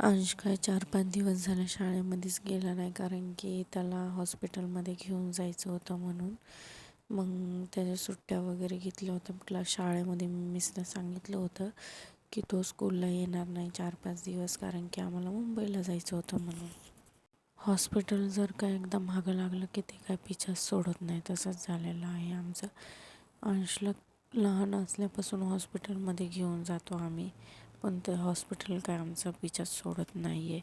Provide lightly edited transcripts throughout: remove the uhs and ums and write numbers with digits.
अंश काय 4-5 दिवस झाले शाळेमध्येच गेला नाही, कारण की त्याला हॉस्पिटलमध्ये घेऊन जायचं होतं म्हणून. मग त्याच्या सुट्ट्या वगैरे घेतल्या होत्या. म्हटलं शाळेमध्ये मिसनं सांगितलं होतं की तो स्कूलला येणार नाही 4-5 दिवस, कारण की आम्हाला मुंबईला जायचं होतं म्हणून. हॉस्पिटल जर का एकदा मागं लागलं की ते काय पिछाच सोडत नाही, तसंच झालेलं आहे आमचं. अंशला लहान असल्यापासून हॉस्पिटलमध्ये घेऊन जातो आम्ही, पण ते हॉस्पिटल काय आमचा पिछाच सोडत नाही आहे.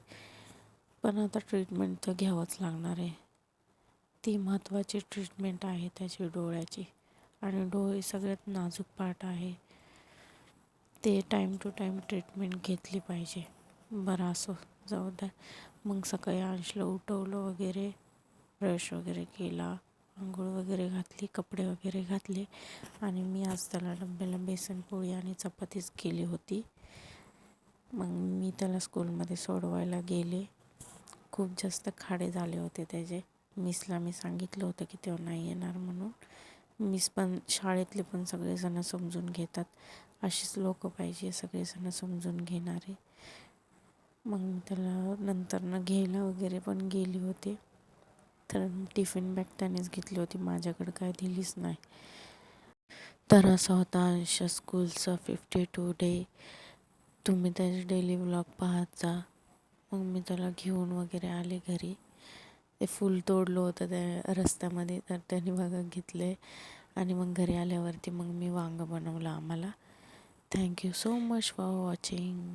पण आता ट्रीटमेंट तर घ्यावंच लागणार आहे. ती महत्त्वाची ट्रीटमेंट आहे त्याची डोळ्याची, आणि डोळे सगळ्यात नाजूक पार्ट आहे. ते टाईम टू टाईम ट्रीटमेंट घेतली पाहिजे. बरं असो, जाऊ द्या. मग सकाळी अंशला उठवलं वगैरे, ब्रश वगैरे केला, आंघोळ वगैरे घातली, कपडे वगैरे घातले, आणि मी आज त्याला डब्याला बेसन पोळी आणि चपातीच केली होती. मग मी त्याला स्कूलमध्ये सोडवायला गेले. खूप जास्त खाडे झाले होते त्याचे. मिसला मी सांगितलं होतं की तेव्हा नाही येणार म्हणून. मिस पण शाळेतले पण सगळेजण समजून घेतात, अशीच लोक पाहिजे, सगळेजण समजून घेणारे. मग त्याला नंतरनं घ्यायला वगैरे पण गेली होती, तर टिफिन बॅग त्यानेच घेतली होती, माझ्याकडे काय दिलीच नाही. तर असा होता अंश स्कूलचा 52 डे. तुम्ही त्याचे डेली व्लॉग पाहत जा. मग मी त्याला घेऊन वगैरे आले घरी. ते फूल तोडलं होतं त्या रस्त्यामध्ये, तर त्याने बघा घेतले. आणि मग घरी आल्यावरती मग मी वांगं बनवलं आम्हाला. Thank you so much for watching.